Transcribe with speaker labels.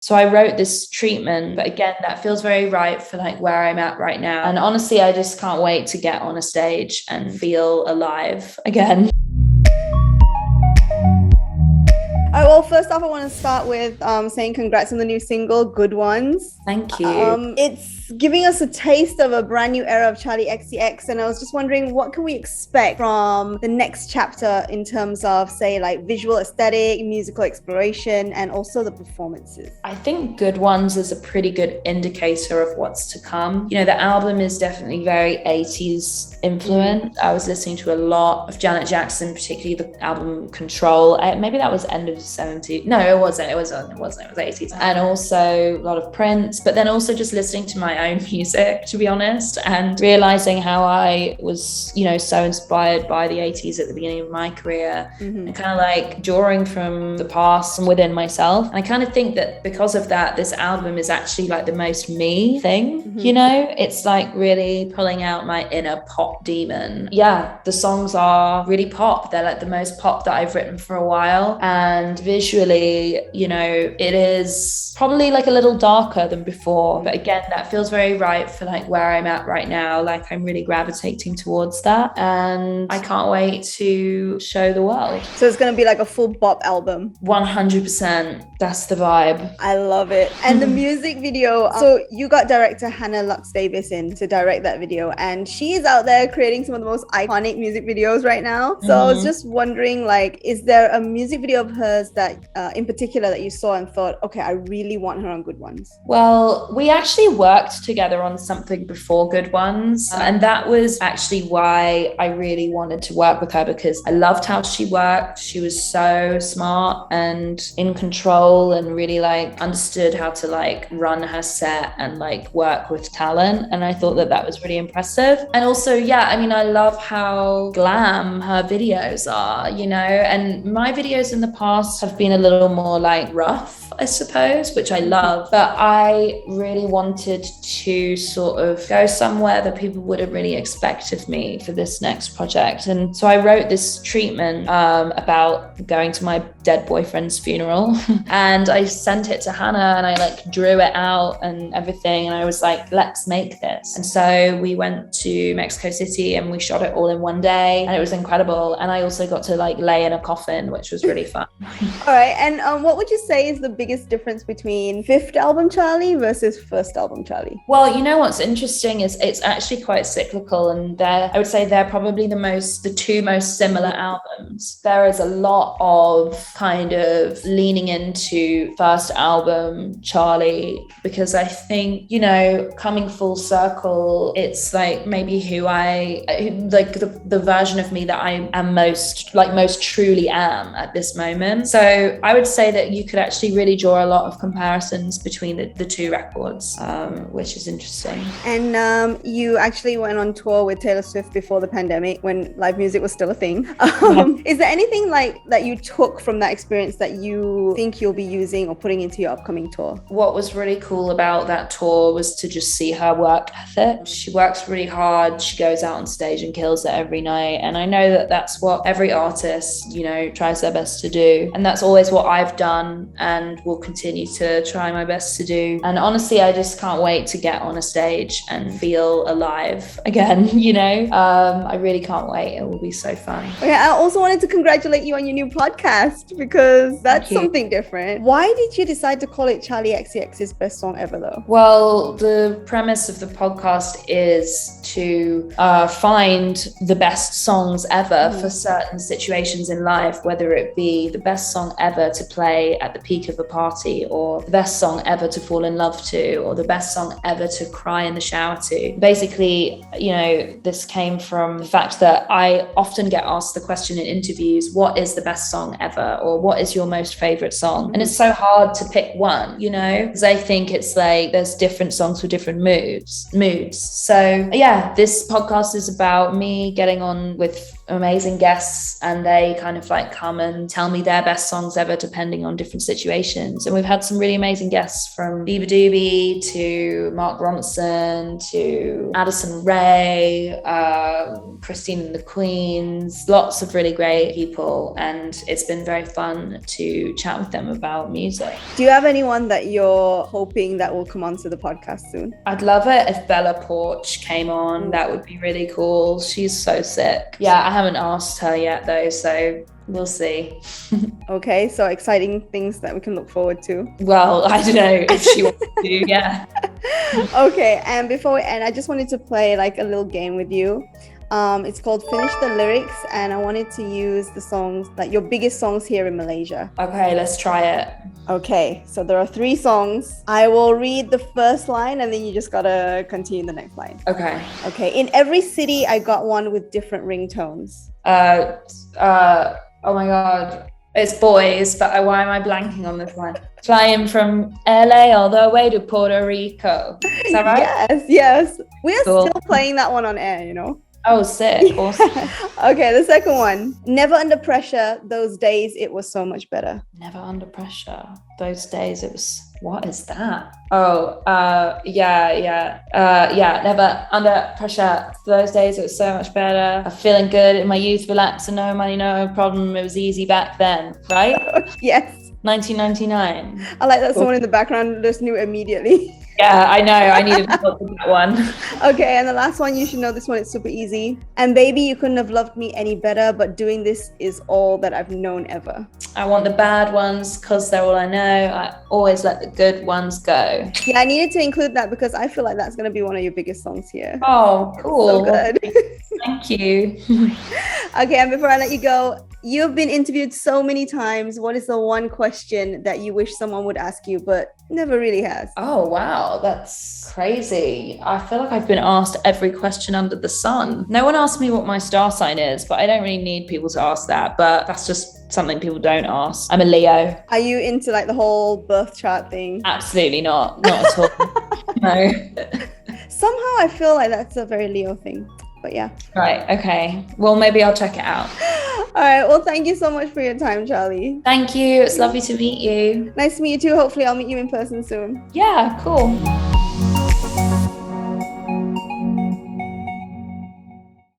Speaker 1: So I wrote this treatment, but again, that feels very right for like where I'm at right now. And honestly, I just can't wait to get on a stage and feel alive again.
Speaker 2: Well, first off, I want to start with saying congrats on the new single, Good Ones.
Speaker 1: Thank you.
Speaker 2: It's giving us a taste of a brand new era of Charli XCX, and I was just wondering, what can we expect from the next chapter in terms of, say, like visual aesthetic, musical exploration, and also the performances?
Speaker 1: I think Good Ones is a pretty good indicator of what's to come. You know, the album is definitely very 80s influenced. I was listening to a lot of Janet Jackson, particularly the album Control. Maybe that was end of 70s. No, it wasn't. It was 80s. And also a lot of Prince, but then also just listening to my own music, to be honest, and realizing how I was, you know, so inspired by the 80s at the beginning of my career, and kind of like drawing from the past and within myself. And I kind of think that because of that, this album is actually like the most me thing, you know? It's like really pulling out my inner pop demon. Yeah, the songs are really pop. They're like the most pop that I've written for a while. And visually, you know, it is probably like a little darker than before. But again, that feels very right for like where I'm at right now. Like I'm really gravitating towards that. And I can't wait to show the world.
Speaker 2: So it's going to be like a full bop album.
Speaker 1: 100%. That's the vibe.
Speaker 2: I love it. And the music video. So you got director Hannah Lux Davis in to direct that video. And she is out there creating some of the most iconic music videos right now. So I was just wondering, like, is there a music video of hers that in particular that you saw and thought, okay, I really want her on Good Ones?
Speaker 1: Well, we actually worked together on something before Good Ones. And that was actually why I really wanted to work with her, because I loved how she worked. She was so smart and in control and really like understood how to like run her set and like work with talent. And I thought that that was really impressive. And also, yeah, I mean, I love how glam her videos are, you know, and my videos in the past have been a little more like rough, I suppose, which I love. But I really wanted to sort of go somewhere that people wouldn't really expect of me for this next project. And so I wrote this treatment about going to my dead boyfriend's funeral. And I sent it to Hannah and I like drew it out and everything. And I was like, let's make this. And so we went to Mexico City and we shot it all in one day. And it was incredible. And I also got to like lay in a coffin, which was really fun.
Speaker 2: All right. And what would you say is the biggest difference between fifth album Charli versus first album Charli?
Speaker 1: Well, you know what's interesting is it's actually quite cyclical, and I would say they're probably the two most similar albums. There is a lot of kind of leaning into first album Charli, because I think, you know, coming full circle, it's like maybe who I like the version of me that I am most truly am at this moment. So I would say that you could actually really draw a lot of comparisons between the two records, which is interesting.
Speaker 2: And you actually went on tour with Taylor Swift before the pandemic when live music was still a thing. Is there anything like that you took from that experience that you think you'll be using or putting into your upcoming tour?
Speaker 1: What was really cool about that tour was to just see her work ethic. She works really hard. She goes out on stage and kills it every night. And I know that that's what every artist, you know, tries their best to do. And that's always what I've done and will continue to try my best to do. And honestly, I just can't wait to get on a stage and feel alive again, you know? I really can't wait. It will be so fun.
Speaker 2: Okay, I also wanted to congratulate you on your new podcast, because that's something different. Why did you decide to call it Charli XCX's best song ever though?
Speaker 1: Well, the premise of the podcast is to find the best songs ever for certain situations in life, whether it be the best song ever to play at the peak of a party, or the best song ever to fall in love to, or the best song ever to cry in the shower to. Basically, you know, this came from the fact that I often get asked the question in interviews, what is the best song ever? Or what is your most favorite song? And it's so hard to pick one, you know, because I think it's like there's different songs for different moods. So yeah, this podcast is about me getting on with amazing guests, and they kind of like come and tell me their best songs ever, depending on different situations. And we've had some really amazing guests, from Biba Doobie to Mark Ronson to Addison Rae, Christine and the Queens, lots of really great people. And it's been very fun to chat with them about music.
Speaker 2: Do you have anyone that you're hoping that will come onto the podcast soon?
Speaker 1: I'd love it if Bella Porch came on. That would be really cool. She's so sick. Yeah, I haven't asked her yet though, so we'll see.
Speaker 2: Okay, so exciting things that we can look forward to.
Speaker 1: Well, I don't know if she wants to, yeah.
Speaker 2: Okay, and before we end, I just wanted to play like a little game with you. It's called Finish the Lyrics, and I wanted to use the songs, like your biggest songs here in Malaysia.
Speaker 1: Okay, let's try it.
Speaker 2: Okay, so there are 3 songs. I will read the first line and then you just gotta continue the next line.
Speaker 1: Okay.
Speaker 2: Okay, in every city, I got one with different ringtones.
Speaker 1: Oh my God. It's Boys, but why am I blanking on this one? Flying from LA all the way to Puerto Rico. Is that right?
Speaker 2: Yes. We are
Speaker 1: Cool.
Speaker 2: still playing that one on air, you know?
Speaker 1: Oh, sick. Awesome.
Speaker 2: Okay, the second one. Never under pressure. Those days, it was so much better.
Speaker 1: Never under pressure. Those days it was, what is that? Oh, never under pressure. Those days it was so much better. I'm feeling good in my youth, relaxing, no money, no problem. It was easy back then, right?
Speaker 2: Yes.
Speaker 1: 1999.
Speaker 2: I like that someone in the background just knew immediately.
Speaker 1: Yeah, I know. I needed to look at that one.
Speaker 2: Okay, and the last one, you should know this one. It's super easy. And baby, you couldn't have loved me any better, but doing this is all that I've known ever.
Speaker 1: I want the bad ones because they're all I know. I always let the good ones go.
Speaker 2: Yeah, I needed to include that because I feel like that's going to be one of your biggest songs here.
Speaker 1: Oh, cool.
Speaker 2: So good.
Speaker 1: Thank you.
Speaker 2: Okay, and before I let you go, you've been interviewed so many times. What is the one question that you wish someone would ask you, but never really has?
Speaker 1: Oh, wow. That's crazy. I feel like I've been asked every question under the sun. No one asked me what my star sign is, but I don't really need people to ask that. But that's just something people don't ask. I'm a Leo.
Speaker 2: Are you into like the whole birth chart thing?
Speaker 1: Absolutely not. Not at all. No.
Speaker 2: Somehow I feel like that's a very Leo thing. But yeah.
Speaker 1: Right. Okay. Well, maybe I'll check it out.
Speaker 2: All right. Well, thank you so much for your time, Charli.
Speaker 1: Thank you. It's lovely to meet you.
Speaker 2: Nice to meet you too. Hopefully I'll meet you in person soon.
Speaker 1: Yeah, cool.